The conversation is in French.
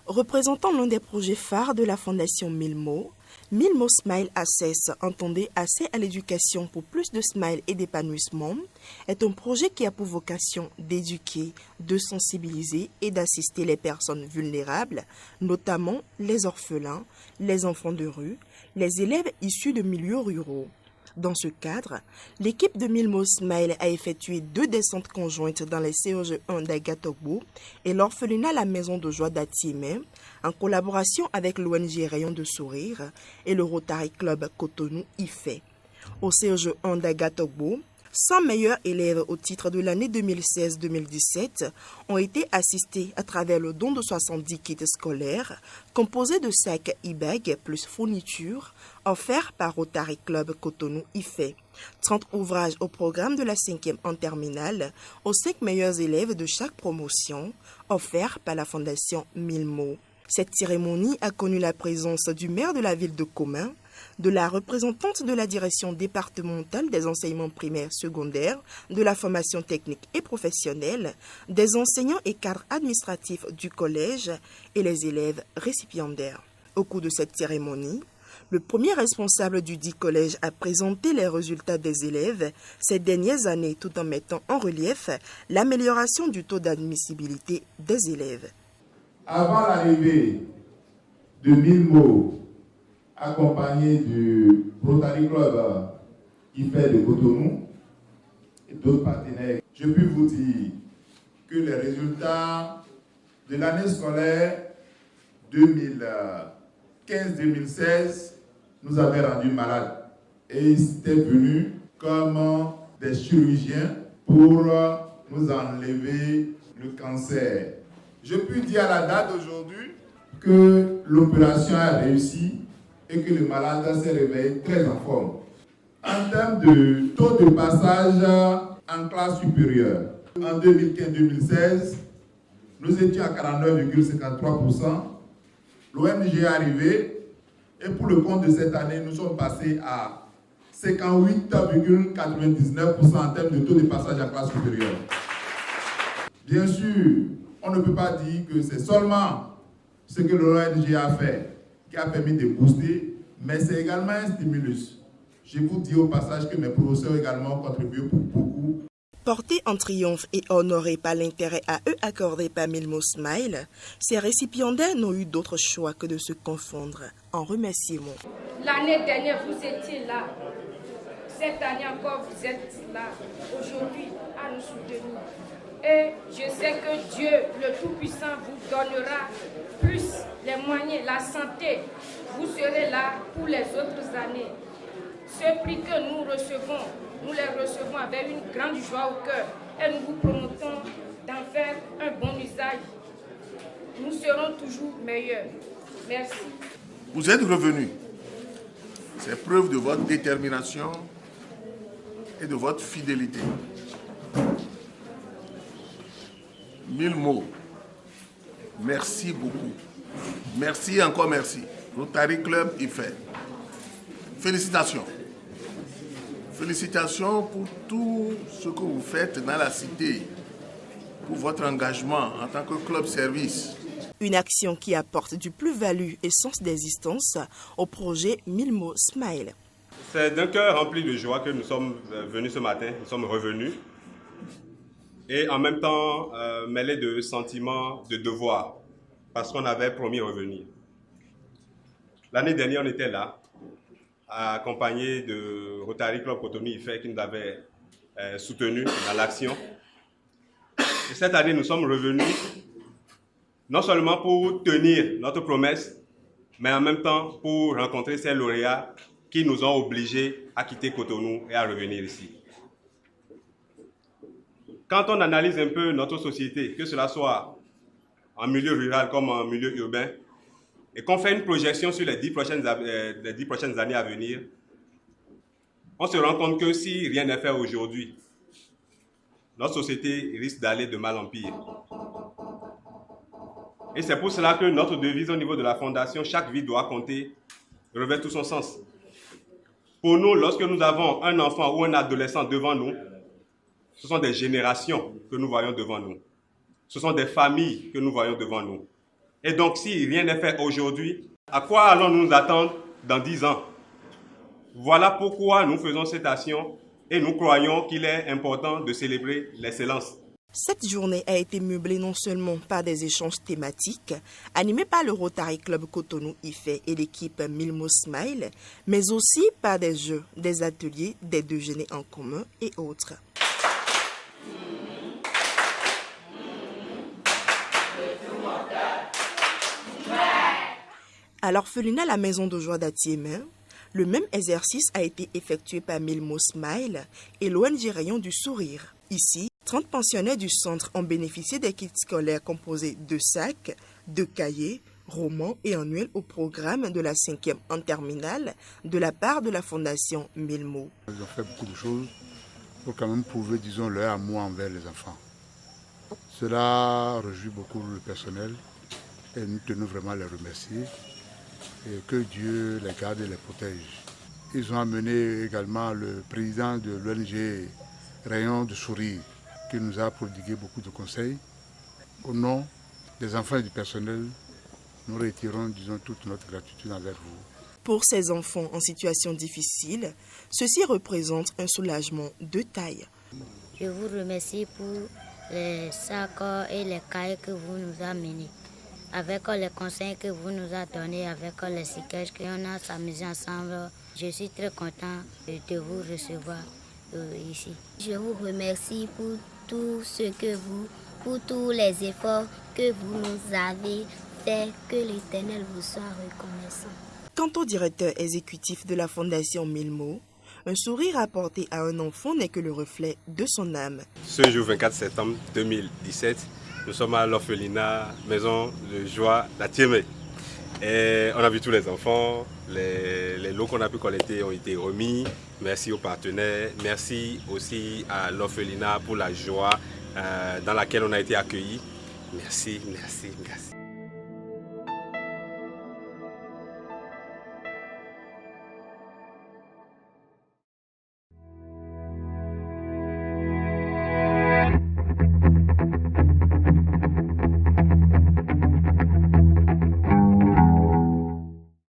Représentant l'un des projets phares de la Fondation Milmo, Milmo Smile Access, entendez accès à l'éducation pour plus de smile et d'épanouissement, est un projet qui a pour vocation d'éduquer, de sensibiliser et d'assister les personnes vulnérables, notamment les orphelins, les enfants de rue, les élèves issus de milieux ruraux. Dans ce cadre, l'équipe de Milmo Smile a effectué 2 descentes conjointes dans les CEG 1 d'Agatogbo et l'orphelinat La Maison de Joie d'Atiémé, en collaboration avec l'ONG Rayon de Sourire et le Rotary Club Cotonou IFE. Au CEG 1 d'Agatogbo, 100 meilleurs élèves au titre de l'année 2016-2017 ont été assistés à travers le don de 70 kits scolaires composés de sacs e-bag plus fournitures offerts par Rotary Club Cotonou IFE. 30 ouvrages au programme de la 5e en terminale aux 5 meilleurs élèves de chaque promotion offerts par la Fondation Milmo. Cette cérémonie a connu la présence du maire de la ville de Comin, de la représentante de la direction départementale des enseignements primaires secondaires, de la formation technique et professionnelle, des enseignants et cadres administratifs du collège et les élèves récipiendaires. Au cours de cette cérémonie, le premier responsable du dit collège a présenté les résultats des élèves ces dernières années tout en mettant en relief l'amélioration du taux d'admissibilité des élèves. Avant l'arrivée de Milmo, accompagné du Rotary Club IFE de Cotonou et d'autres partenaires, je puis vous dire que les résultats de l'année scolaire 2015-2016 nous avaient rendus malades. Et ils étaient venus comme des chirurgiens pour nous enlever le cancer. Je puis dire à la date d'aujourd'hui que l'opération a réussi et que le malade s'est réveillé très en forme. En termes de taux de passage en classe supérieure, en 2015-2016, nous étions à 49,53%. L'ONG est arrivé et pour le compte de cette année, nous sommes passés à 58,99% en termes de taux de passage en classe supérieure. Bien sûr, on ne peut pas dire que c'est seulement ce que l'ONG a fait qui a permis de booster, mais c'est également un stimulus. Je vous dis au passage que mes professeurs ont également contribué pour beaucoup. Portés en triomphe et honorés par l'intérêt à eux accordé par Milmo Smile, ces récipiendaires n'ont eu d'autre choix que de se confondre en remerciements. L'année dernière, vous étiez là. Cette année encore, vous êtes là. Aujourd'hui, à nous soutenir. Et je sais que Dieu, le Tout-Puissant, vous donnera plus les moyens, la santé. Vous serez là pour les autres années. Ce prix que nous recevons, nous les recevons avec une grande joie au cœur. Et nous vous promettons d'en faire un bon usage. Nous serons toujours meilleurs. Merci. Vous êtes revenus. C'est preuve de votre détermination et de votre fidélité. Milmo, merci beaucoup. Merci, encore merci. Rotary Club IFE. Félicitations. Félicitations pour tout ce que vous faites dans la cité, pour votre engagement en tant que club service. Une action qui apporte du plus-value et sens d'existence au projet Milmo Smile. C'est d'un cœur rempli de joie que nous sommes venus ce matin, nous sommes revenus. Et en même temps, mêlé de sentiments de devoir, parce qu'on avait promis revenir. L'année dernière, on était là, accompagné de Rotary Club Cotonou IFE qui nous avait soutenus dans l'action. Et cette année, nous sommes revenus, non seulement pour tenir notre promesse, mais en même temps pour rencontrer ces lauréats qui nous ont obligés à quitter Cotonou et à revenir ici. Quand on analyse un peu notre société, que cela soit en milieu rural comme en milieu urbain, et qu'on fait une projection sur les 10 prochaines années à venir, on se rend compte que si rien n'est fait aujourd'hui, notre société risque d'aller de mal en pire. Et c'est pour cela que notre devise au niveau de la Fondation, chaque vie doit compter, revêt tout son sens. Pour nous, lorsque nous avons un enfant ou un adolescent devant nous, ce sont des générations que nous voyons devant nous. Ce sont des familles que nous voyons devant nous. Et donc, si rien n'est fait aujourd'hui, à quoi allons-nous nous attendre dans 10 ans? Voilà pourquoi nous faisons cette action et nous croyons qu'il est important de célébrer l'excellence. Cette journée a été meublée non seulement par des échanges thématiques animés par le Rotary Club Cotonou-Ifè et l'équipe Milmo Smile, mais aussi par des jeux, des ateliers, des déjeuners en commun et autres. À l'orphelinat La Maison de Joie d'Atiémen, le même exercice a été effectué par Milmo Smile et l'ONG Rayon du Sourire. Ici, 30 pensionnaires du centre ont bénéficié des kits scolaires composés de sacs, de cahiers, romans et annuels au programme de la 5e en terminale de la part de la Fondation Milmo. Ils ont fait beaucoup de choses pour quand même prouver, disons, leur amour envers les enfants. Cela réjouit beaucoup le personnel et nous tenons vraiment à les remercier et que Dieu les garde et les protège. Ils ont amené également le président de l'ONG Rayon du Sourire qui nous a prodigué beaucoup de conseils. Au nom des enfants et du personnel, nous retirons, disons, toute notre gratitude envers vous. Pour ces enfants en situation difficile, ceci représente un soulagement de taille. Je vous remercie pour les sacs et les cahiers que vous nous amenez. Avec les conseils que vous nous avez donnés, avec les sketchs qu'on a s'amusé ensemble, je suis très content de vous recevoir ici. Je vous remercie pour tout ce que pour tous les efforts que vous nous avez fait, que l'Éternel vous soit reconnaissant. Quant au directeur exécutif de la Fondation Milmo, un sourire apporté à un enfant n'est que le reflet de son âme. Ce jour 24 septembre 2017, nous sommes à l'orphelinat Maison de Joie d'Atiémen. Et on a vu tous les enfants, les lots qu'on a pu collecter ont été remis. Merci aux partenaires, merci aussi à l'orphelinat pour la joie dans laquelle on a été accueillis. Merci, merci, merci.